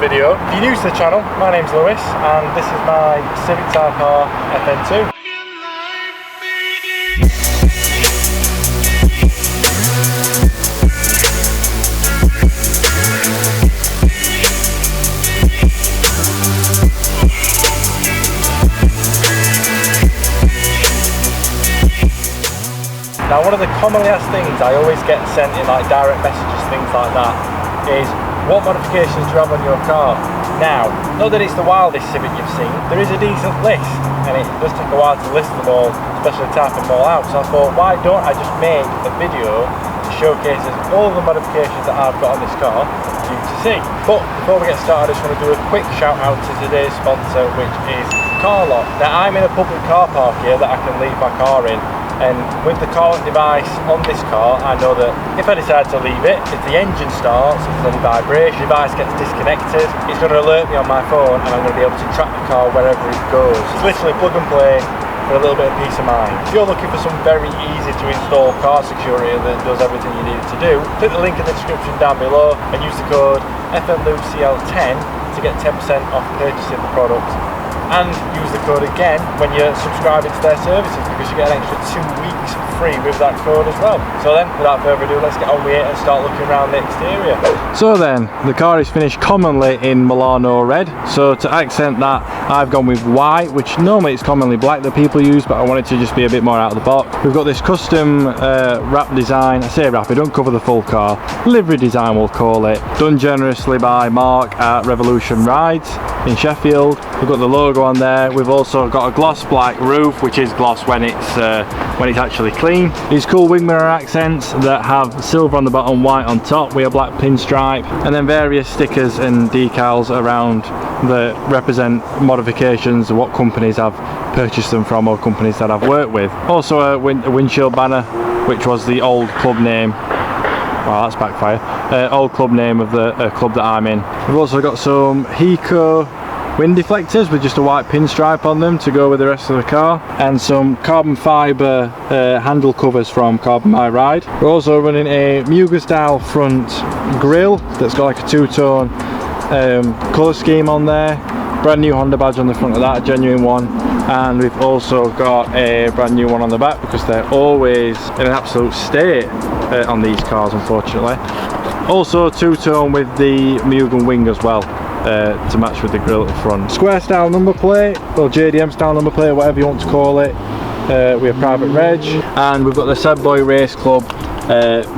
video. If you're new to the channel, my name's Lewis and this is my Civic Type R FN2. Now, one of the commonly asked things I always get sent in like direct messages, things like that, is what modifications do you have on your car? Now, not that it's the wildest Civic you've seen, there is a decent list, and it does take a while to list them all, especially typing them all out. So I thought, why don't I just make a video that showcases all the modifications that I've got on this car for you to see. But before we get started, I just want to do a quick shout out to today's sponsor, which is Car Lock. Now, I'm in a public car park here that I can leave my car in. And with the car lock device on this car, I know that if I decide to leave it, if the engine starts, if there's any vibration, the device gets disconnected, it's going to alert me on my phone and I'm going to be able to track the car wherever it goes. It's literally plug and play for a little bit of peace of mind. If you're looking for some very easy to install car security that does everything you need it to do, click the link in the description down below and use the code FN2CL10 to get 10% off purchasing the product. And use the code again when you're subscribing to their services, because you get an extra 2 weeks free with that code as well. So then, without further ado, let's get on with it and start looking around the exterior. So then, the car is finished commonly in Milano red. So to accent that, I've gone with white, which normally it's commonly black that people use, but I wanted to just be a bit more out of the box. We've got this custom wrap design. I say wrap, it don't cover the full car. Livery design, we'll call it. Done generously by Mark at Revolution Rides in Sheffield. We've got the logo on there. We've also got a gloss black roof, which is gloss when it's actually clean. These cool wing mirror accents that have silver on the bottom, white on top. We have black pinstripe, and then various stickers and decals around that represent modifications, what companies I've purchased them from or companies that I've worked with. Also a windshield banner, which was the old club name. Wow, that's backfire. Old club name of the club that I'm in. We've also got some Hiko wind deflectors with just a white pinstripe on them to go with the rest of the car, and some carbon fibre handle covers from Carbon My Ride. We're also running a Muga style front grille that's got like a two-tone colour scheme on there. Brand new Honda badge on the front of that, a genuine one. And we've also got a brand new one on the back because they're always in an absolute state on these cars, unfortunately. Also two-tone with the Mugen wing as well, to match with the grille at the front. Square style number plate, or JDM style number plate, whatever you want to call it. We have private reg, and we've got the Sad Boy Race Club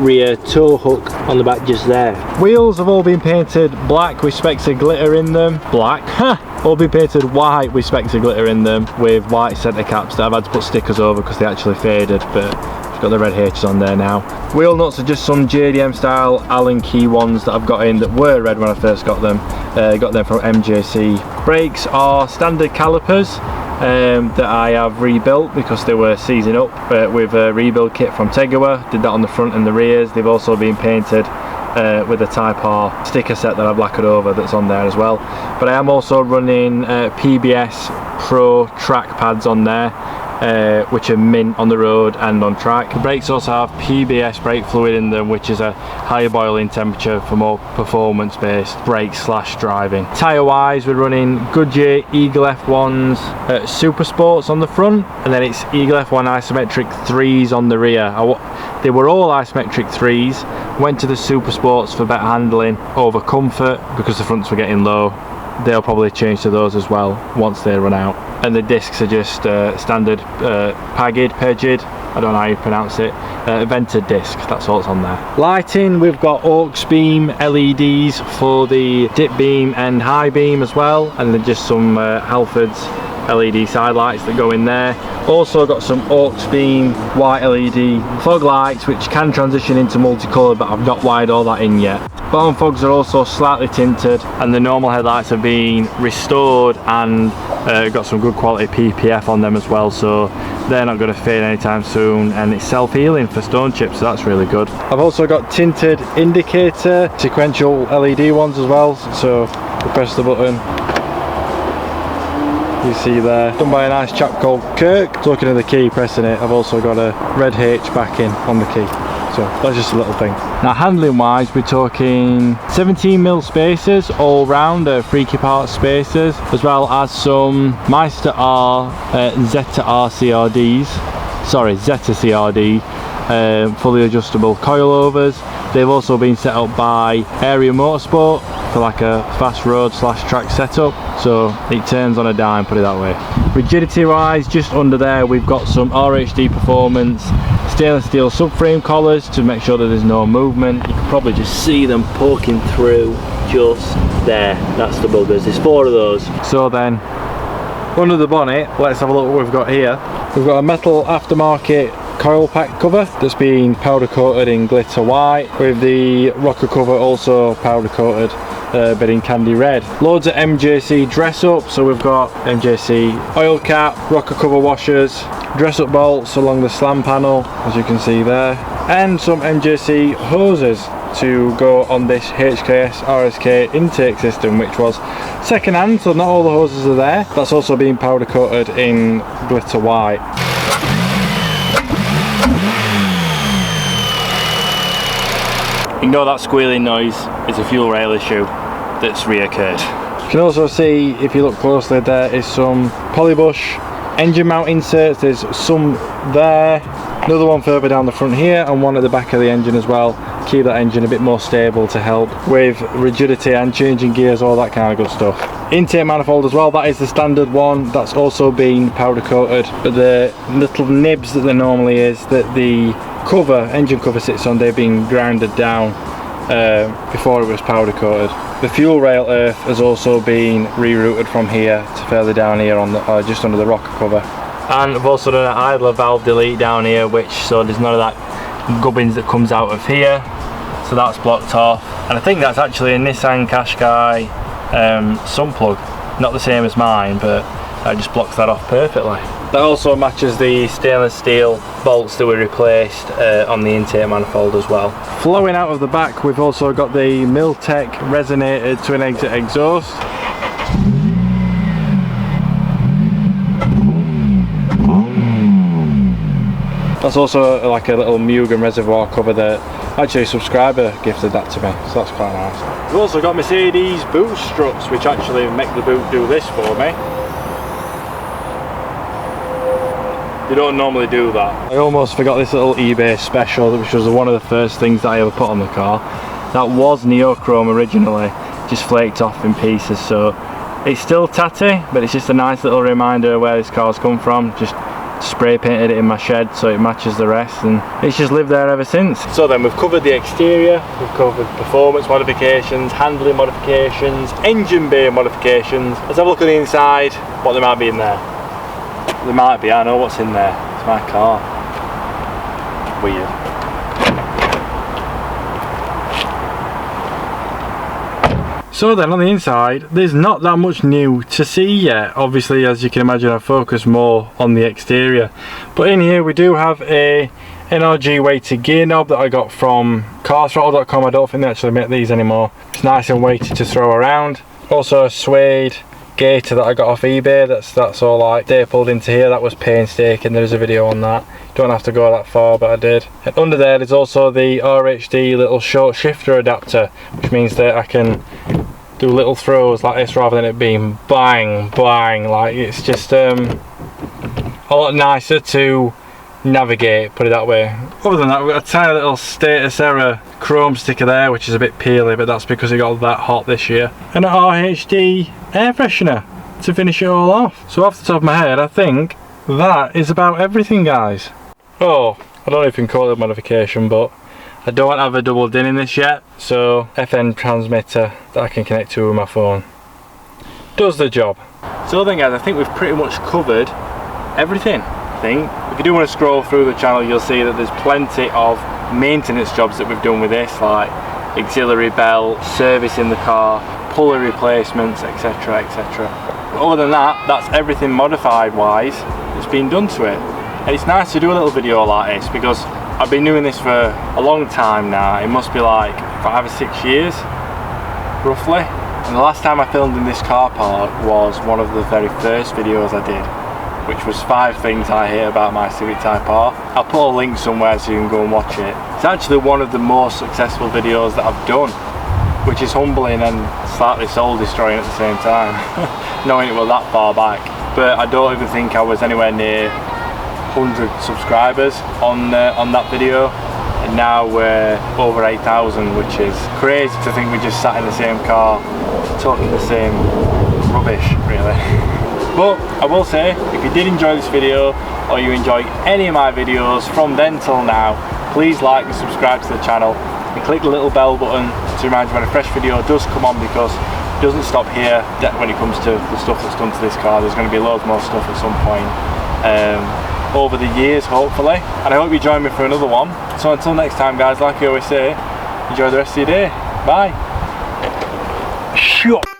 rear tow hook on the back just there. Wheels have all been painted black with specks of glitter in them. Black? All been painted white with specks of glitter in them, with white centre caps that I've had to put stickers over because they actually faded, but I've got the red H's on there now. Wheel nuts are just some JDM style Allen key ones that I've got in that were red when I first got them. Got them from MJC. Brakes are standard calipers that I have rebuilt because they were seizing up with a rebuild kit from Tegawa. Did that on the front and the rears. They've also been painted with a Type R sticker set that I've lacquered over that's on there as well. But I am also running PBS Pro track pads on there, which are mint on the road and on track. The brakes also have PBS brake fluid in them, which is a higher boiling temperature for more performance based brakes / driving. Tyre wise, we're running Goodyear Eagle F1s Super Sports on the front, and then it's Eagle F1 isometric 3s on the rear. They were all isometric 3s, went to the Super Sports for better handling over comfort because the fronts were getting low. They'll probably change to those as well once they run out. And the discs are just standard pegged, I don't know how you pronounce it, vented disc, that's all that's on there. Lighting, we've got aux beam LEDs for the dip beam and high beam as well, and then just some Halfords LED side lights that go in there. Also got some aux beam white LED fog lights which can transition into multicolored, but I've not wired all that in yet. Bottom fogs are also slightly tinted, and the normal headlights have been restored and got some good quality PPF on them as well, so they're not going to fade anytime soon, and it's self-healing for stone chips, so that's really good. I've also got tinted indicator sequential LED ones as well, so we press the button, you see there, done by a nice chap called Kirk. Looking at the key, pressing it, I've also got a red H backing on the key. So that's just a little thing. Now handling wise, we're talking 17mm spacers all round, freaky part spacers, as well as some Meister R Zeta R CRDs, sorry, Zeta CRD, fully adjustable coilovers. They've also been set up by Area Motorsport for like a fast road / track setup, so it turns on a dime, put it that way. Rigidity wise, just under there we've got some RHD Performance stainless steel subframe collars to make sure that there's no movement. You can probably just see them poking through just there. That's the buggers, there's 4 of those. So then under the bonnet, let's have a look what we've got here. We've got a metal aftermarket coil pack cover that's been powder coated in glitter white, with the rocker cover also powder coated but in candy red. Loads of MJC dress up, so we've got MJC oil cap, rocker cover washers, dress up bolts along the slam panel as you can see there, and some MJC hoses to go on this HKS RSK intake system, which was second hand, so not all the hoses are there. That's also been powder coated in glitter white. Ignore that squealing noise, it's a fuel rail issue that's reoccurred. You can also see, if you look closely, there is some polybush engine mount inserts. There's some there, another one further down the front here, and one at the back of the engine as well. Keep that engine a bit more stable to help with rigidity and changing gears, all that kind of good stuff. Intake manifold as well, that is the standard one, that's also been powder coated, but the little nibs that there normally is, that the cover, engine cover sits on, they've been grounded down before it was powder coated. The fuel rail earth has also been rerouted from here to further down here on the just under the rocker cover. And I've also done an idler valve delete down here, which so there's none of that gubbins that comes out of here, so that's blocked off. And I think that's actually a Nissan Qashqai sun plug, not the same as mine, but that just blocks that off perfectly. That also matches the stainless steel bolts that we replaced on the intake manifold as well. Flowing out of the back, we've also got the Miltech resonated twin exit exhaust. That's also like a little Mugen reservoir cover that actually a subscriber gifted that to me, so that's quite nice. We've also got Mercedes boot struts, which actually make the boot do this for me. You don't normally do that. I almost forgot this little eBay special, which was one of the first things that I ever put on the car. That was neochrome originally, just flaked off in pieces, so it's still tatty, but it's just a nice little reminder of where this car's come from. Just spray painted it in my shed so it matches the rest, and it's just lived there ever since. So then we've covered the exterior, we've covered performance modifications, handling modifications, engine bay modifications. Let's have a look at the inside, what there might be in there. There might be, I know what's in there. It's my car. Weird. So then on the inside, there's not that much new to see yet. Obviously, as you can imagine, I focus more on the exterior. But in here we do have a NRG weighted gear knob that I got from carthrottle.com. I don't think they actually make these anymore. It's nice and weighted to throw around. Also a suede gator that I got off eBay, that's all like stapled into here. That was painstaking, there's a video on that. Don't have to go that far, but I did. And under there there's also the RHD little short shifter adapter, which means that I can do little throws like this rather than it being bang bang. Like, it's just a lot nicer to navigate, put it that way. Other than that, we've got a tiny little status error chrome sticker there, which is a bit peely, but that's because it got that hot this year. And an RHD air freshener to finish it all off. So off the top of my head, I think that is about everything, guys. Oh, I don't know if you can call it a modification, but I don't have a double DIN in this yet, so FN transmitter that I can connect to with my phone does the job. So then guys, I think we've pretty much covered everything. I think if you do want to scroll through the channel, you'll see that there's plenty of maintenance jobs that we've done with this, like auxiliary belt, servicing the car, pulley replacements, etc, etc. Other than that, that's everything modified wise that's been done to it. And it's nice to do a little video like this because I've been doing this for a long time now. It must be like 5 or 6 years roughly, and the last time I filmed in this car park was one of the very first videos I did. which was 5 things I hate about my Civic Type R. I'll put a link somewhere so you can go and watch it. It's actually one of the most successful videos that I've done, which is humbling and slightly soul destroying at the same time, knowing it was that far back. But I don't even think I was anywhere near 100 subscribers on that video, and now we're over 8,000, which is crazy to think we just sat in the same car talking the same rubbish, really. But I will say, if you did enjoy this video, or you enjoy any of my videos from then till now, please like and subscribe to the channel and click the little bell button to remind you when a fresh video does come on, because it doesn't stop here when it comes to the stuff that's done to this car. There's going to be loads more stuff at some point over the years, hopefully, and I hope you join me for another one. So until next time, guys, like I always say, enjoy the rest of your day. Bye. Shut.